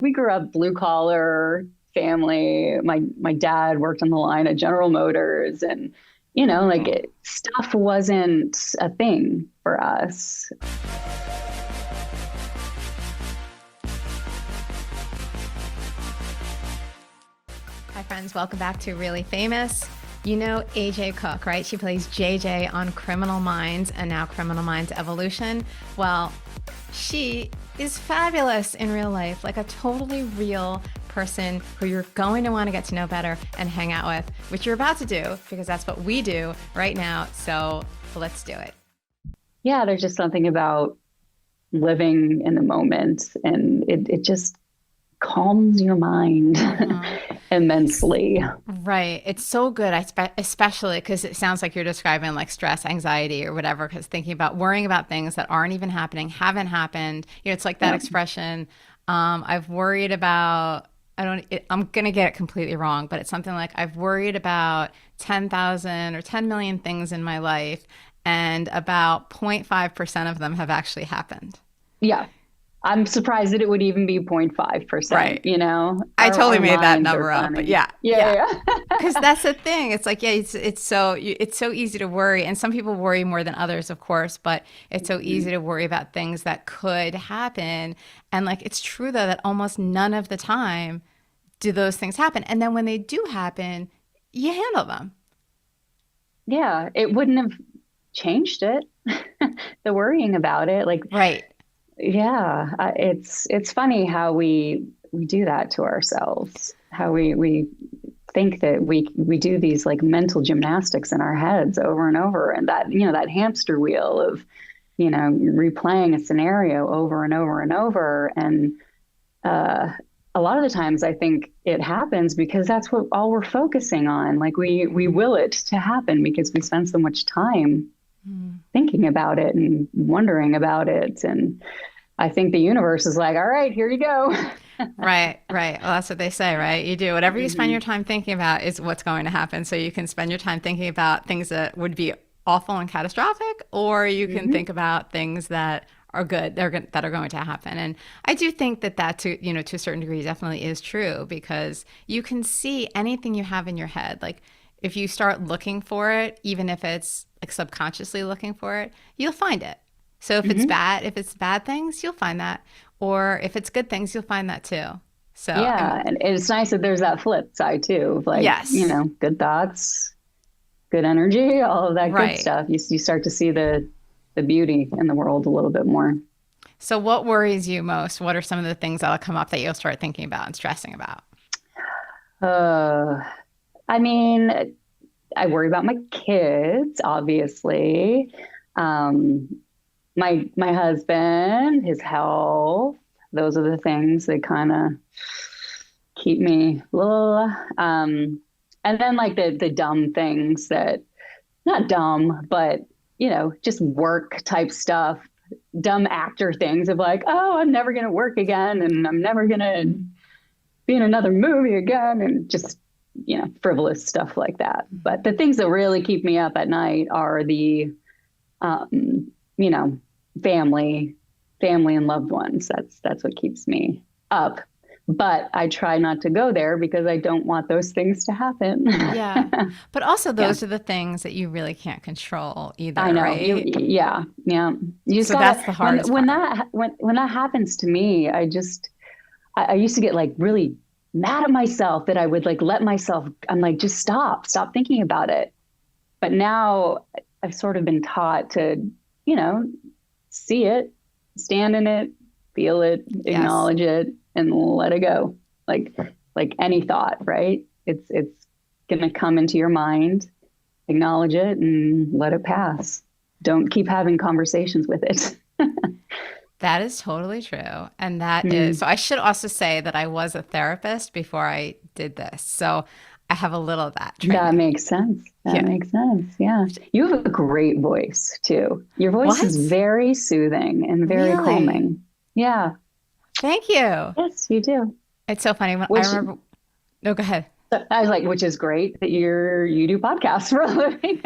We grew up blue collar family. My dad worked on the line at General Motors, and stuff wasn't a thing for us. Hi, friends. Welcome back to Really Famous. You know AJ Cook, right? She plays JJ on Criminal Minds and now Criminal Minds Evolution. Well, she is fabulous in real life, like a totally real person who you're going to want to get to know better and hang out with, which you're about to do because that's what we do right now. So let's do it. Yeah, there's just something about living in the moment, and it just calms your mind immensely. Right. It's so good, especially because it sounds like you're describing like stress, anxiety, or whatever, because thinking about worrying about things that aren't even happening, haven't happened. It's like that Yeah. expression, I've worried about, I'm going to get it completely wrong, but it's something like I've worried about 10,000 or 10 million things in my life, and about 0.5% of them have actually happened. Yeah. I'm surprised that it would even be 0.5%, Right. I Our totally made that minds are number up, but funny. yeah, Yeah, yeah. yeah. Because that's the thing. It's like, yeah, it's so easy to worry, and some people worry more than others, of course. But it's so easy to worry about things that could happen, and like it's true though that almost none of the time do those things happen, and then when they do happen, you handle them. Yeah, it wouldn't have changed it. The worrying about it, like, Right. yeah, it's funny how we do that to ourselves. How we think that we do these like mental gymnastics in our heads over and over, and that that hamster wheel of replaying a scenario over and over and over. And uh, a lot of the times, I think it happens because that's what all we're focusing on. Like we will it to happen because we spend so much time thinking about it and wondering about it. And I think the universe is like, all right, here you go. Right, right. Well, that's what they say, right? You do whatever you spend your Hmm. time thinking about is what's going to happen. So you can spend your time thinking about things that would be awful and catastrophic, or you can Hmm. think about things that are good, that are going to happen. And I do think that to a certain degree definitely is true because you can see anything you have in your head. Like if you start looking for it, even if it's like subconsciously looking for it, you'll find it. So Hmm. if it's bad things, you'll find that. Or if it's good things, you'll find that too. So, Yeah. And it's nice that there's that flip side too, of like, yes, good thoughts, good energy, all of that good right. stuff. You start to see the beauty in the world a little bit more. So, what worries you most? What are some of the things that'll come up that you'll start thinking about and stressing about? Uh, I mean, I worry about my kids, obviously. Um, my husband, his health. Those are the things that kind of keep me. And then like the dumb things that not dumb, but just work type stuff, dumb actor things of like, oh, I'm never gonna work again, and I'm never gonna be in another movie again, and just frivolous stuff like that. But the things that really keep me up at night are the you know family, family and loved ones. That's what keeps me up. But I try not to go there because I don't want those things to happen. Yeah. But also, Yeah. those are the things that you really can't control I either, know. right? Yeah, yeah. You just So, gotta that's the hardest part. when that happens to me, I used to get like really mad at myself that I would like let myself. I'm like, just stop thinking about it. But now I've sort of been taught to, you know, see it, stand in it, feel it, Yes. acknowledge it, and let it go. Like like any thought, right? It's gonna come into your mind, acknowledge it, and let it pass. Don't keep having conversations with it. That is totally true. And that is, Mm, so I should also say that I was a therapist before I did this. So, I have a little of that that training. makes sense. That Yeah. makes sense. Yeah. You have a great voice too. Your voice is What? very soothing and very Really? calming. Yeah. Thank you. Yes, you do. It's so funny when I Which remember. No, go ahead. I was like, which is great that you do podcasts for a living.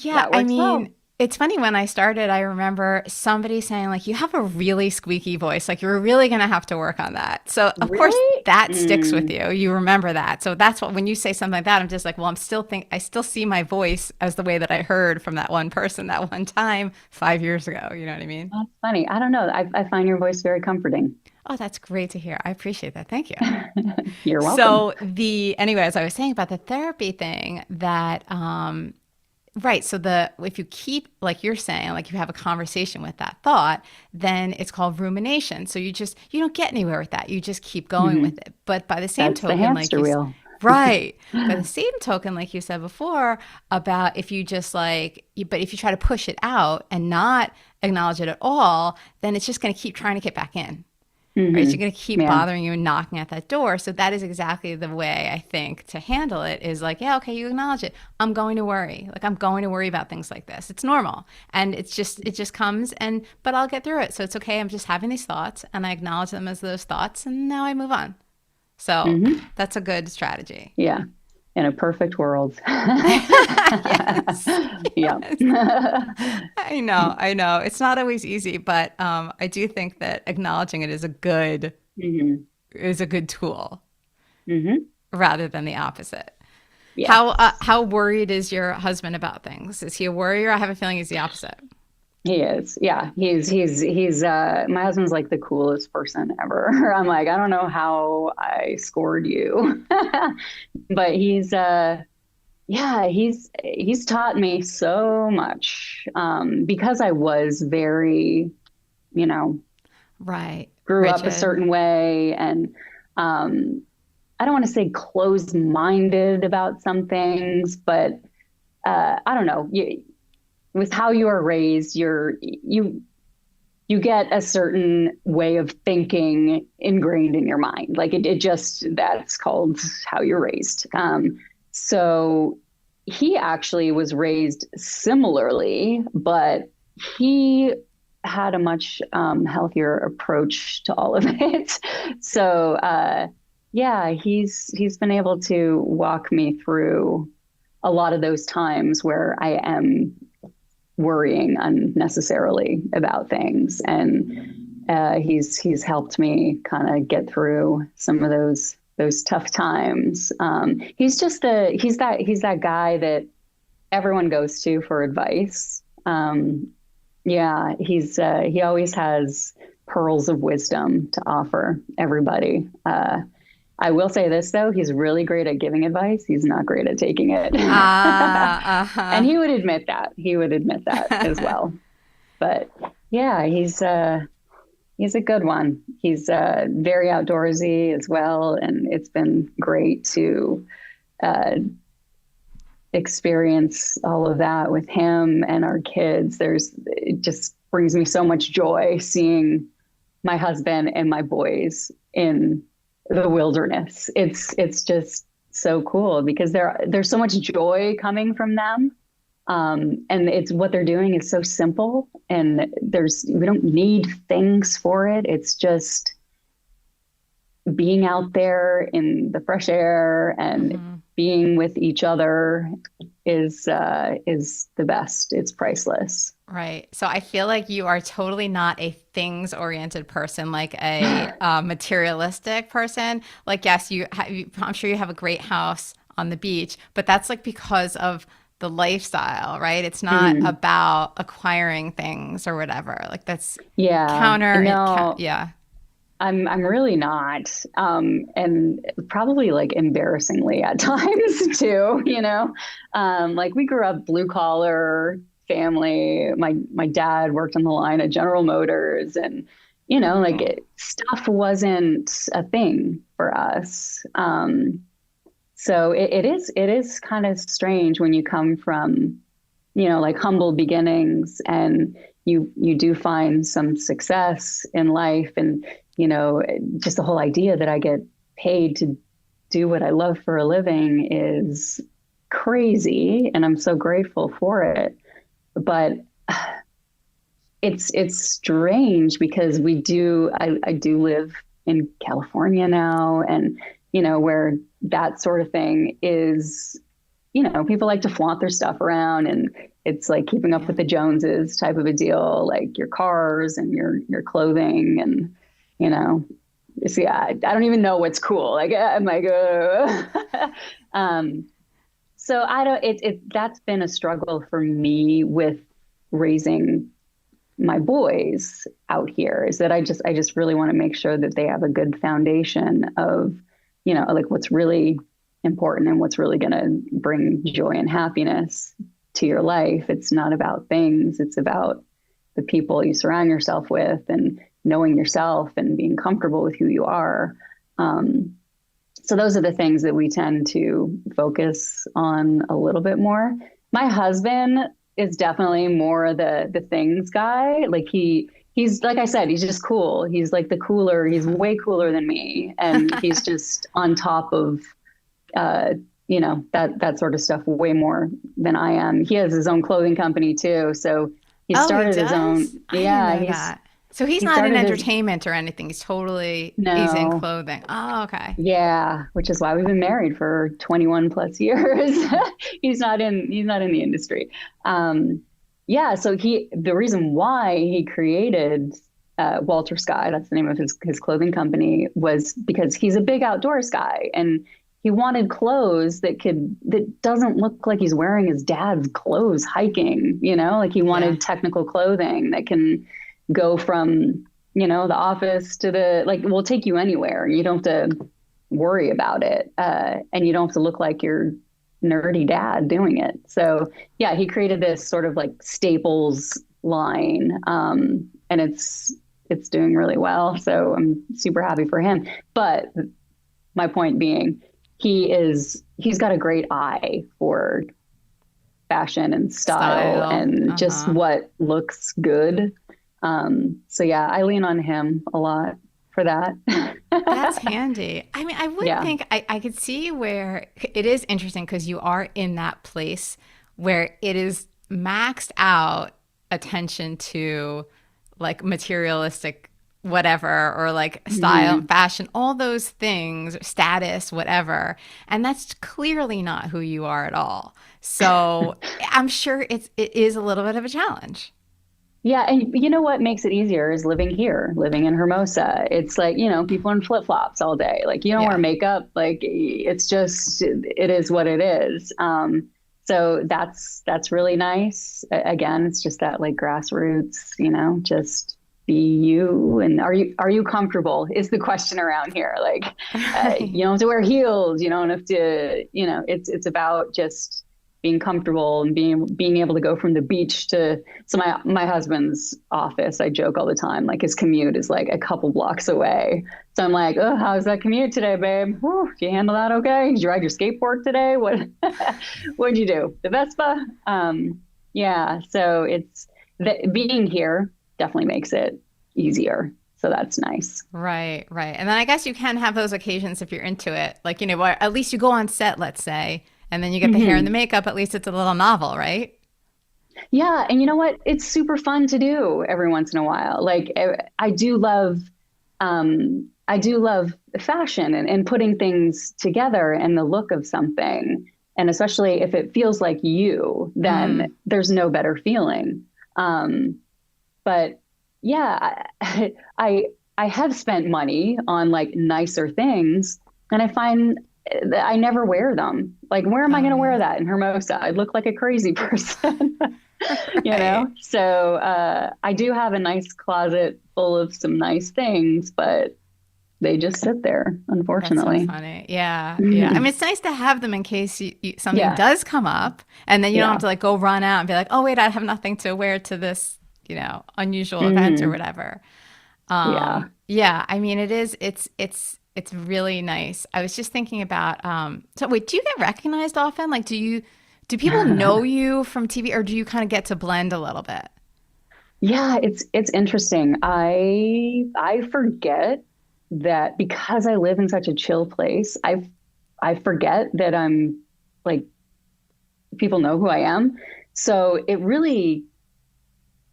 Yeah, That I works mean, well. It's funny when I started, I remember somebody saying, like, you have a really squeaky voice. Like, you're really going to have to work on that. So, of course, Really? that sticks with Mm, you. You remember that. So, that's what, when you say something like that, I'm just like, well, I still see my voice as the way that I heard from that one person that one time 5 years ago. You know what I mean? that's funny. I don't know. I find your voice very comforting. Oh, that's great to hear. I appreciate that. Thank you. You're welcome. So, anyway, as I was saying about the therapy thing, right. So if you keep, like you're saying, like you have a conversation with that thought, then it's called rumination. So you don't get anywhere with that. You just keep going with Hmm. it. But by the same That's the token, like hamster you, wheel. right. By the same token, like you said before, about if you just but if you try to push it out and not acknowledge it at all, then it's just going to keep trying to get back in. Right, so Hmm. you're going to keep Yeah. bothering you and knocking at that door. So that is exactly the way I think to handle it is like, yeah, okay, you acknowledge it. I'm going to worry. Like I'm going to worry about things like this. It's normal. And it just comes but I'll get through it. So it's okay. I'm just having these thoughts and I acknowledge them as those thoughts and now I move on. So Hmm. that's a good strategy. Yeah. In a perfect world. Yes. Yeah. Yes. I know. It's not always easy, but I do think that acknowledging it Hmm. is a good tool Hmm. rather than the opposite. Yes. How worried is your husband about things? Is he a worrier? I have a feeling he's the opposite. He is. Yeah. He's my husband's like the coolest person ever. I'm like, I don't know how I scored you. But yeah, he's taught me so much. Because I was very, you know, Right. grew up a Rigid. certain way and um I don't want to say closed-minded about some things, but I don't know. With how you are raised, you get a certain way of thinking ingrained in your mind. Like it just that's called how you're raised. So he actually was raised similarly, but he had a much healthier approach to all of it. So yeah, he's been able to walk me through a lot of those times where I am worrying unnecessarily about things, and he's helped me kind of get through some of those tough times. He's that guy that everyone goes to for advice. Yeah, he always has pearls of wisdom to offer everybody. I will say this though, he's really great at giving advice. He's not great at taking it. Ah, And uh-huh. he would admit that. He would admit that as well. But yeah, he's a good one. He's very outdoorsy as well, and it's been great to uh, experience all of that with him and our kids. It just brings me so much joy seeing my husband and my boys in the wilderness. It's just so cool because there's so much joy coming from them. And it's what they're doing is so simple, and we don't need things for it. It's just being out there in the fresh air and Hmm. being with each other is the best. It's priceless. Right. So I feel like you are totally not a things oriented person, like a materialistic person. Like, yes, I'm sure you have a great house on the beach, but that's like because of the lifestyle, right? It's not Mhm. about acquiring things or whatever. Like that's Yeah, no, yeah. I'm really not, and probably like embarrassingly at times too. Like we grew up blue collar family. My dad worked on the line at General Motors, and stuff wasn't a thing for us. So it is kind of strange when you come from like humble beginnings, and you do find some success in life, and you know just the whole idea that I get paid to do what I love for a living is crazy, and I'm so grateful for it. But it's strange because I do live in California now, and where that sort of thing is, people like to flaunt their stuff around, and it's like keeping up Yeah. with the Joneses type of a deal, like your cars and your clothing and you know, see, I don't even know what's cool. Like I'm like, um, so I don't. That's been a struggle for me with raising my boys out here. Is that I just really want to make sure that they have a good foundation of, like what's really important and what's really going to bring joy and happiness to your life. It's not about things. It's about the people you surround yourself with and knowing yourself and being comfortable with who you are. Um, so those are the things that we tend to focus on a little bit more. My husband is definitely more the things guy. Like he's like I said, he's just cool. He's like the cooler. He's way cooler than me, and he's just on top of uh, that sort of stuff way more than I am. He has his own clothing company too, so he Oh, he started his own. does? I didn't Yeah, know that. So he's he not in started his entertainment or anything. He's in no. clothing. Oh, okay. Yeah, which is why we've been married for 21 plus years. He's not in the industry. Um, yeah, so the reason why he created Walter Sky, that's the name of his clothing company, was because he's a big outdoors guy and he wanted clothes that doesn't look like he's wearing his dad's clothes hiking, like he Yeah. wanted technical clothing that can go from the office to like will take you anywhere. You don't have to worry about it. And you don't have to look like your nerdy dad doing it. So yeah, he created this sort of like staples line. And it's doing really well. So I'm super happy for him. But my point being, he's got a great eye for fashion and style Style. and just Uh-huh. what looks good. So yeah, I lean on him a lot for that. That's handy. I mean, I would Yeah. think I could see where it is interesting because you are in that place where it is maxed out attention to like materialistic whatever or like style, Mhm. fashion, all those things, status, whatever. And that's clearly not who you are at all. So I'm sure it is a little bit of a challenge. Yeah, and you know what makes it easier is living here, living in Hermosa. It's like, people in flip-flops all day. Like you don't wear Yeah. makeup. Like it's just it is what it is. So that's really nice. Again, it's just that like grassroots, just be you. And are you comfortable is the question around here. Like Right. you don't have to wear heels. You don't have to, it's about just being comfortable and being able to go from the beach to so my husband's office. I joke all the time, like his commute is like a couple blocks away. So I'm like, oh, how's that commute today, babe? Whew, did you handle that okay? Did you ride your skateboard today? What what'd you do? The Vespa? Yeah. So being here definitely makes it easier. So that's nice. Right, right. And then I guess you can have those occasions if you're into it. Like, where at least you go on set, let's say, and then you get the hair and the Hmm. makeup. At least it's a little novel, right? Yeah, and you know what? It's super fun to do every once in a while. Like I do love fashion and putting things together and the look of something. And especially if it feels like you, Mm. then there's no better feeling. But yeah, I I have spent money on like nicer things, and I find that I never wear them. Like, where am I Oh, going to wear yeah. that in Hermosa? I'd look like a crazy person. Right. So I do have a nice closet full of some nice things, but they just sit there, That's so unfortunately. funny. Yeah, yeah. I mean, it's nice to have them in case something Yeah, does come up, and then you don't have yeah, to like go run out and be like, "Oh, wait, I have nothing to wear to this, unusual event or hmm whatever." yeah. Yeah, I mean, it's really nice. I was just thinking about. So wait, do you get recognized often? Like, do people know you from TV, or do you kind of get to blend a little bit? Yeah, it's interesting. I forget that because I live in such a chill place, I forget that I'm like people know who I am. So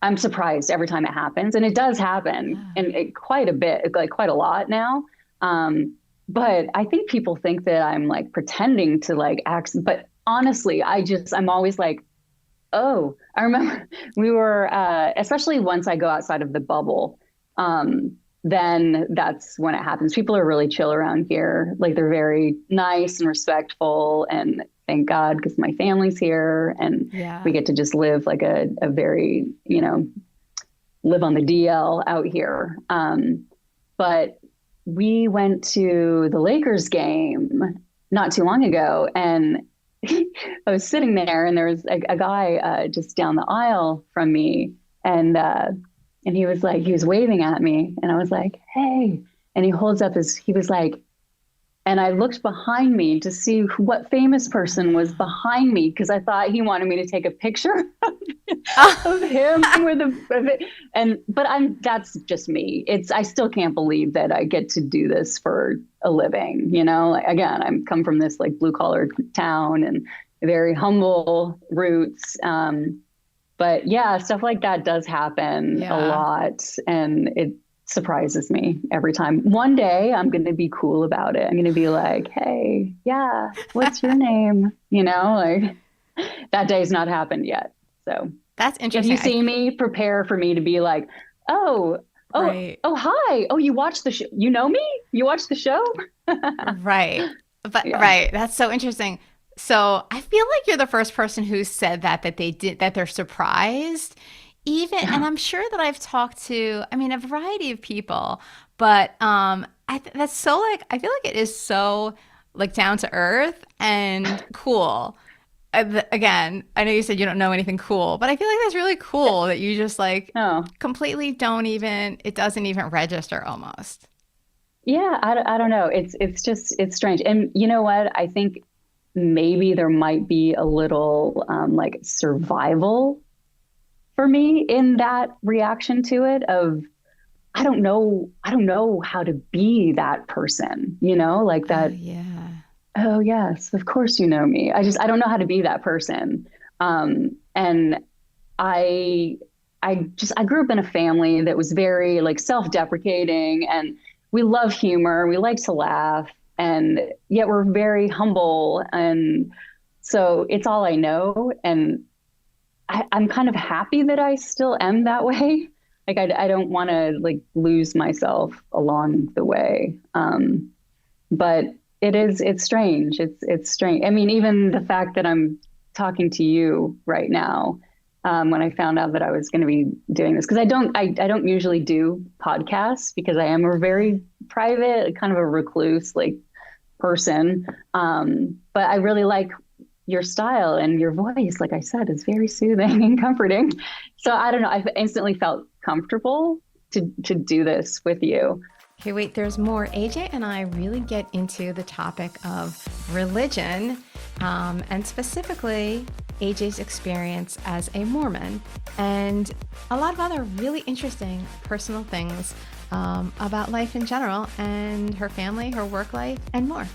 I'm surprised every time it happens, and it does happen, Ah, and quite a bit, like quite a lot now. Um, but I think people think that I'm like pretending to like act, but honestly, I'm always like, Oh, I remember we were, especially once I go outside of the bubble, then that's when it happens. People are really chill around here. Like they're very nice and respectful. And thank God, because my family's here and we Yeah. get to just live like a very, live on the DL out here. But we went to the Lakers game not too long ago, and I was sitting there, and there was a guy just down the aisle from me, and he was waving at me, and I was like, "Hey!" And he holds up he was like, and I looked behind me to see what famous person was behind me because I thought he wanted me to take a picture of him with but that's just me. I still can't believe that I get to do this for a living. Like, again, I'm come from this like blue collar town and very humble roots. But yeah, stuff like that does happen a Yeah. lot, and it surprises me every time. One day I'm going to be cool about it. I'm going to be like, "Hey, yeah, what's your name?" Like that day's not happened yet. So That's if interesting. you see me, prepare for me to be like, "Oh, oh, Right. oh, hi. Oh, you watch the show. You know me? You watch the show?" Right. But Yeah. right, that's so interesting. So I feel like you're the first person who said that that they're surprised. Even and I'm sure that I've talked to, I mean, a variety of people, but that's so like I feel like it is so like down to earth and cool. Again, I know you said you don't know anything cool, but I feel like that's really cool that you just like Oh, completely don't even it doesn't even register almost. yeah. I don't know. It's strange. And you know what? I think maybe there might be a little like survival for me in that reaction to it of I don't know how to be that person, like Oh that. yeah. Oh yes, of course you know me. I don't know how to be that person. And I I grew up in a family that was very like self-deprecating, and we love humor, we like to laugh, and yet we're very humble, and so it's all I know. And I'm kind of happy that I still am that way. Like I don't want to like lose myself along the way. But it's strange. It's strange. I mean, even the fact that I'm talking to you right now, when I found out that I was going to be doing this, because I don't usually do podcasts because I am a very private, kind of a recluse like person. But I really like your style, and your voice, like I said, is very soothing and comforting. So I don't know. I instantly felt comfortable to do this with you. Okay, wait, there's more. AJ and I really get into the topic of religion, and specifically AJ's experience as a Mormon, and a lot of other really interesting personal things about life in general and her family, her work life, and more.